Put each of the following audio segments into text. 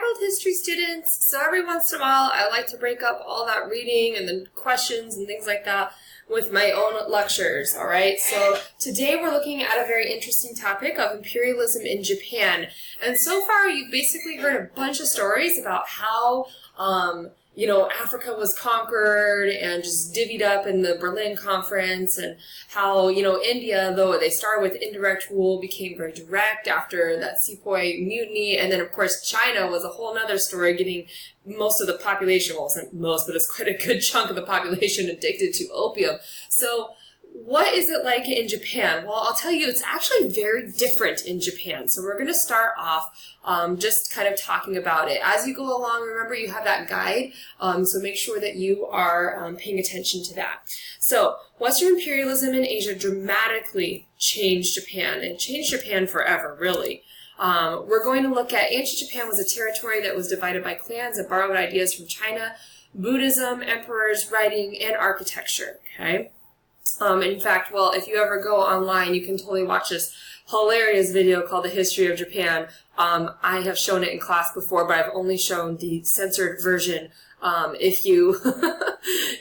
world history students. So every once in a while I like to break up all that reading and the questions and things like that with my own lectures, alright? So today we're looking at a very interesting topic of imperialism in Japan. And so far you've basically heard a bunch of stories about how Africa was conquered and just divvied up in the Berlin Conference, and how, India, though they started with indirect rule, became very direct after that Sepoy mutiny. And then, of course, China was a whole other story, getting most of the population, well, it wasn't most, but it's quite a good chunk of the population addicted to opium. So what is it like in Japan? Well, I'll tell you, it's actually very different in Japan. So we're going to start off just kind of talking about it. As you go along, remember you have that guide, so make sure that you are paying attention to that. So Western imperialism in Asia dramatically changed Japan, and changed Japan forever, really. We're going to look at ancient Japan was a territory that was divided by clans that borrowed ideas from China, Buddhism, emperors, writing, and architecture, okay? In fact, well, if you ever go online, you can totally watch this hilarious video called The History of Japan. I have shown it in class before, but I've only shown the censored version. If you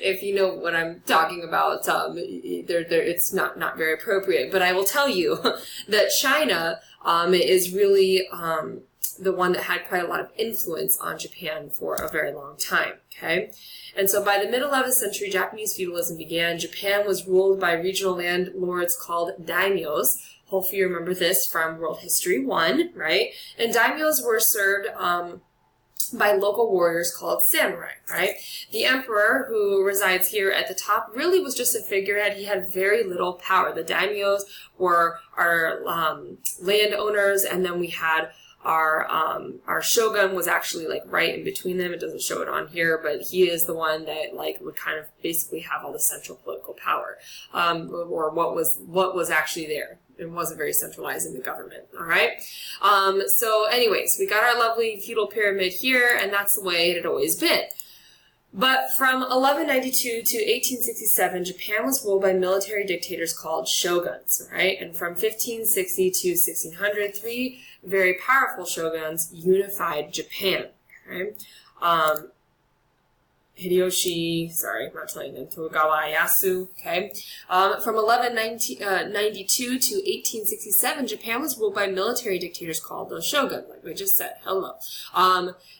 if you know what I'm talking about, it's not very appropriate. But I will tell you that China is really the one that had quite a lot of influence on Japan for a very long time, okay? And so by the mid-11th century, Japanese feudalism began. Japan was ruled by regional landlords called daimyos. Hopefully you remember this from World History 1, right? And daimyos were served by local warriors called samurai, right? The emperor, who resides here at the top, really was just a figurehead. He had very little power. The daimyos were our landowners, and then we had our shogun was actually like right in between them. It doesn't show it on here, but he is the one that like would kind of basically have all the central political power, or what was actually there. It wasn't very centralized in the government, all right? So anyways, we got our lovely feudal pyramid here, and that's the way it had always been. But from 1192 to 1867, Japan was ruled by military dictators called shoguns, right? And from 1560 to 1600, three very powerful shoguns unified Japan, okay? Hideyoshi, sorry, I'm not telling them, Tokugawa Ieyasu, okay? From 1192 to 1867, Japan was ruled by military dictators called the shogun, like we just said, hello.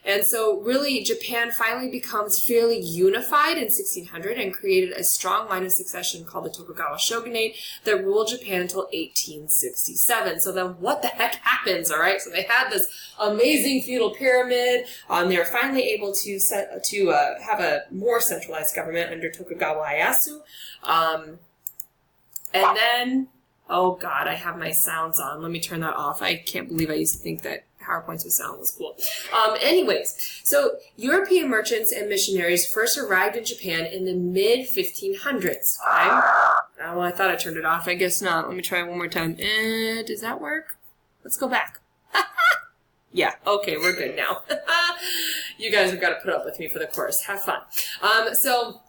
And so really Japan finally becomes fairly unified in 1600 and created a strong line of succession called the Tokugawa shogunate that ruled Japan until 1867. So then what the heck happens, all right? So they had this amazing feudal pyramid. They were finally able to have a more centralized government under Tokugawa Ieyasu. And then, oh God, I have my sounds on. Let me turn that off. I can't believe I used to think that PowerPoints with sound was cool. Anyways, so European merchants and missionaries first arrived in Japan in the mid-1500s. Okay? Well, I thought I turned it off. I guess not. Let me try one more time. Does that work? Let's go back. Yeah, okay, we're good now. You guys have got to put up with me for the course. Have fun. So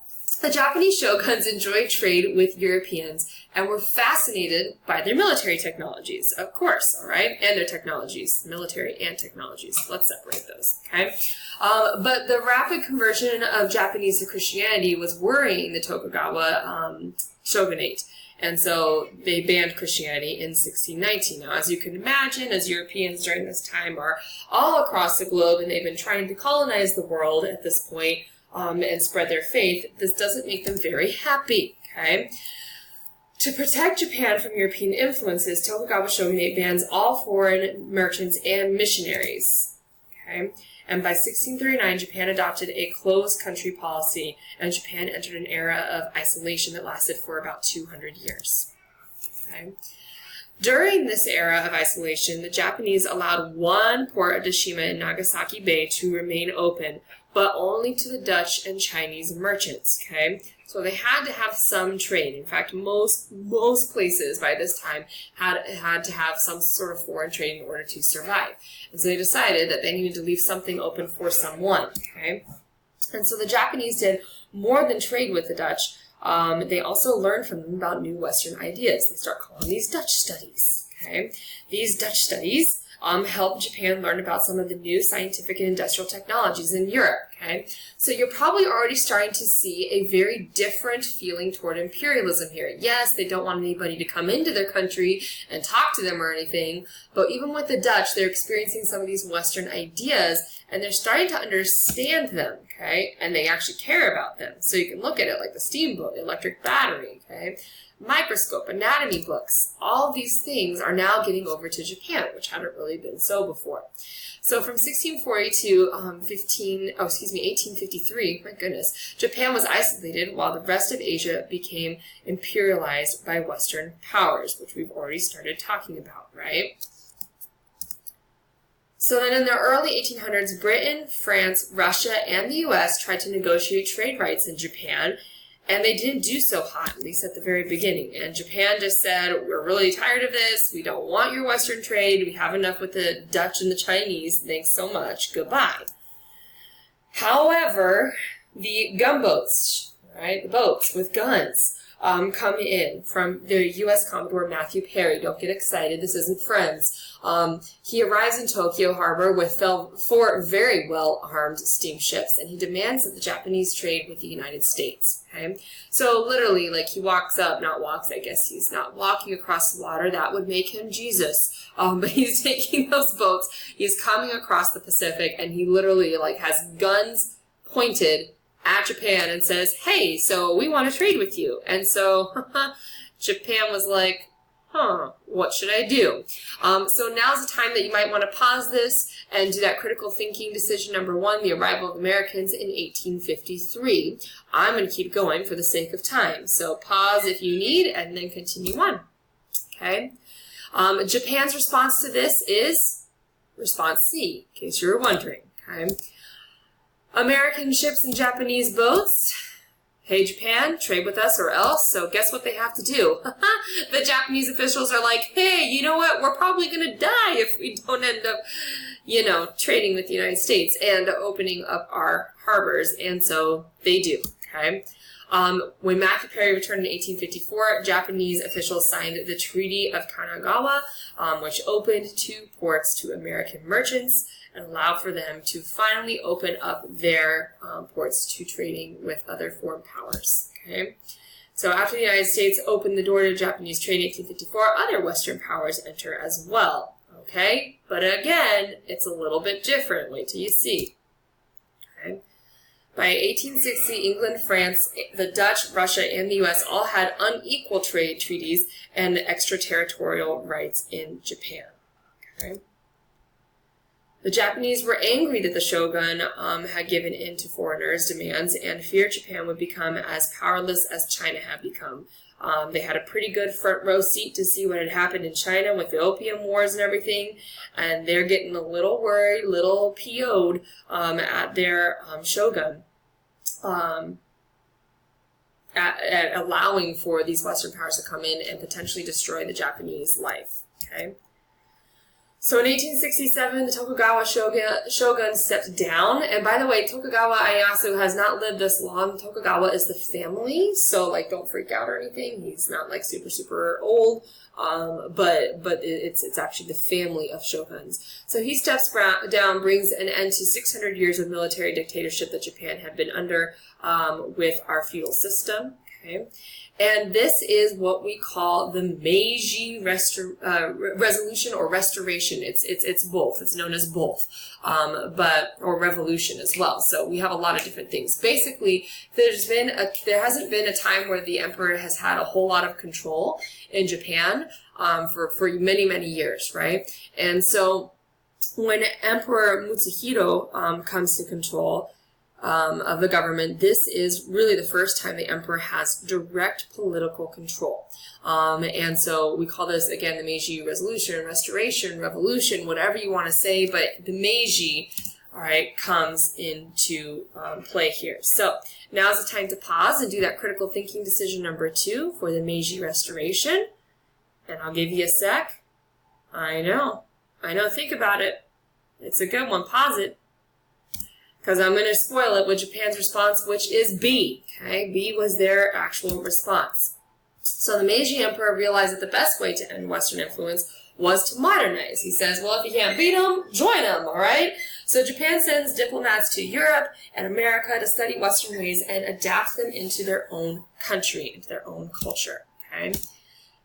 the Japanese shoguns enjoyed trade with Europeans and were fascinated by their military technologies, of course, all right? And their technologies, military and technologies. Let's separate those, okay? But the rapid conversion of Japanese to Christianity was worrying the Tokugawa shogunate. And so they banned Christianity in 1619. Now, as you can imagine, as Europeans during this time are all across the globe and they've been trying to colonize the world at this point and spread their faith, this doesn't make them very happy, okay? To protect Japan from European influences, Tokugawa shogunate bans all foreign merchants and missionaries, okay? And by 1639, Japan adopted a closed country policy, and Japan entered an era of isolation that lasted for about 200 years. Okay? During this era of isolation, the Japanese allowed one port of Deshima in Nagasaki Bay to remain open, but only to the Dutch and Chinese merchants. Okay? So they had to have some trade. In fact, most places by this time had to have some sort of foreign trade in order to survive. And so they decided that they needed to leave something open for someone. Okay? And so the Japanese did more than trade with the Dutch. They also learned from them about new Western ideas. They start calling these Dutch studies. Okay? These Dutch studies helped Japan learn about some of the new scientific and industrial technologies in Europe, okay? So you're probably already starting to see a very different feeling toward imperialism here. Yes, they don't want anybody to come into their country and talk to them or anything, but even with the Dutch, they're experiencing some of these Western ideas, and they're starting to understand them, okay? And they actually care about them. So you can look at it like the steamboat, the electric battery, okay? Microscope, anatomy books, all these things are now getting over to Japan, which hadn't really been so before. So from 1640 to 1853, my goodness, Japan was isolated while the rest of Asia became imperialized by Western powers, which we've already started talking about, right? So then in the early 1800s, Britain, France, Russia, and the U.S. tried to negotiate trade rights in Japan, and they didn't do so hot, at least at the very beginning. And Japan just said, we're really tired of this. We don't want your Western trade. We have enough with the Dutch and the Chinese. Thanks so much. Goodbye. However, the gunboats, right, the boats with guns, come in from the U.S. Commodore Matthew Perry. Don't get excited. This isn't Friends. He arrives in Tokyo Harbor with 4 very well-armed steamships, and he demands that the Japanese trade with the United States. Okay? So literally, like, he walks up, not walks, I guess he's not walking across the water. That would make him Jesus. But he's taking those boats. He's coming across the Pacific, and he literally, like, has guns pointed at Japan and says, hey, so we want to trade with you. And so Japan was like, what should I do? So now's the time that you might want to pause this and do that critical thinking decision number 1, the arrival of Americans in 1853. I'm going to keep going for the sake of time. So pause if you need and then continue on. Okay? Japan's response to this is response C, in case you were wondering. Okay? American ships and Japanese boats. Hey, Japan, trade with us or else. So guess what they have to do? The Japanese officials are like, hey, you know what? We're probably going to die if we don't end up, trading with the United States and opening up our harbors. And so they do, okay? When Matthew Perry returned in 1854, Japanese officials signed the Treaty of Kanagawa, which opened 2 ports to American merchants and allowed for them to finally open up their ports to trading with other foreign powers. Okay, so after the United States opened the door to Japanese trade in 1854, other Western powers enter as well. Okay, but again, it's a little bit different. Wait till you see. Okay. By 1860, England, France, the Dutch, Russia, and the U.S. all had unequal trade treaties and extraterritorial rights in Japan. Okay. The Japanese were angry that the shogun had given in to foreigners' demands and feared Japan would become as powerless as China had become. They had a pretty good front row seat to see what had happened in China with the Opium Wars and everything, and they're getting a little worried, little PO'd at their shogun. At allowing for these Western powers to come in and potentially destroy the Japanese life. Okay. So in 1867, the Tokugawa shogun stepped down. And by the way, Tokugawa Ieyasu has not lived this long. Tokugawa is the family, so like don't freak out or anything. He's not like super, super old. But it's actually the family of shoguns. So he steps down, brings an end to 600 years of military dictatorship that Japan had been under with our feudal system. Okay. And this is what we call the Meiji Resolution or Restoration. It's both. It's known as both, or revolution as well. So we have a lot of different things. Basically, there hasn't been a time where the emperor has had a whole lot of control in Japan for many, many years, right? And so when Emperor Mutsuhiro comes to control of the government, this is really the first time the emperor has direct political control. And so we call this, again, the Meiji Resolution, Restoration, Revolution, whatever you want to say, but the Meiji, all right, comes into play here. So now's the time to pause and do that critical thinking decision number 2 for the Meiji Restoration. And I'll give you a sec. I know, think about it. It's a good one, pause it. Because I'm going to spoil it with Japan's response, which is B. Okay, B was their actual response. So the Meiji Emperor realized that the best way to end Western influence was to modernize. He says, well, if you can't beat them, join them, all right? So Japan sends diplomats to Europe and America to study Western ways and adapt them into their own country, into their own culture, okay?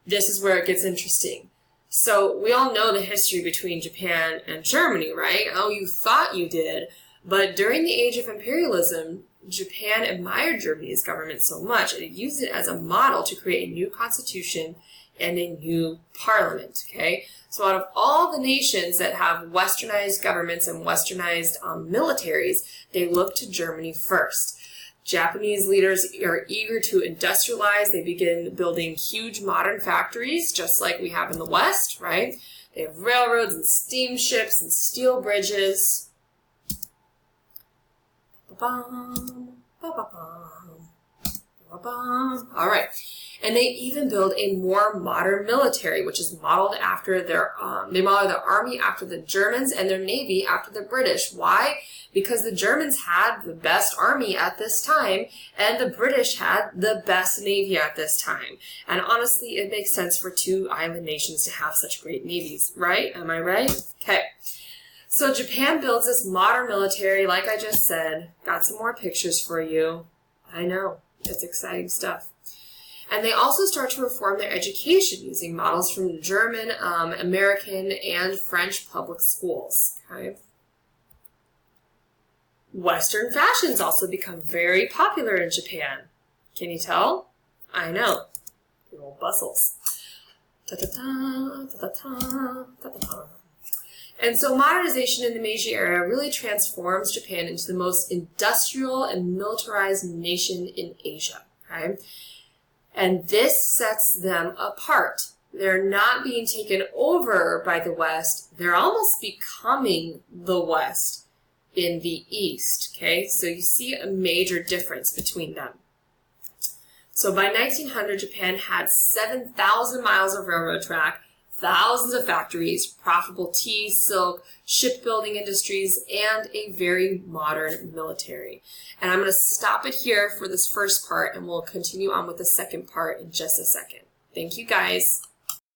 This is where it gets interesting. So we all know the history between Japan and Germany, right? Oh, you thought you did. But during the age of imperialism, Japan admired Germany's government so much, and it used it as a model to create a new constitution and a new parliament, okay? So out of all the nations that have westernized governments and westernized militaries, they look to Germany first. Japanese leaders are eager to industrialize. They begin building huge modern factories, just like we have in the West, right? They have railroads and steamships and steel bridges. All right. And they even build a more modern military, which is modeled after they model their army after the Germans and their navy after the British. Why? Because the Germans had the best army at this time, and the British had the best navy at this time. And honestly, it makes sense for two island nations to have such great navies, right? Am I right? Okay. So Japan builds this modern military, like I just said. Got some more pictures for you. I know, it's exciting stuff. And they also start to reform their education using models from German, American, and French public schools. Okay. Western fashions also become very popular in Japan. Can you tell? I know. Big old bustles. Ta-ta-ta, ta-ta-ta, ta-ta-ta. And so modernization in the Meiji era really transforms Japan into the most industrial and militarized nation in Asia. Okay? And this sets them apart. They're not being taken over by the West. They're almost becoming the West in the East. Okay? So you see a major difference between them. So by 1900, Japan had 7,000 miles of railroad track, thousands of factories, profitable tea, silk, shipbuilding industries, and a very modern military. And I'm going to stop it here for this first part, and we'll continue on with the second part in just a second. Thank you, guys.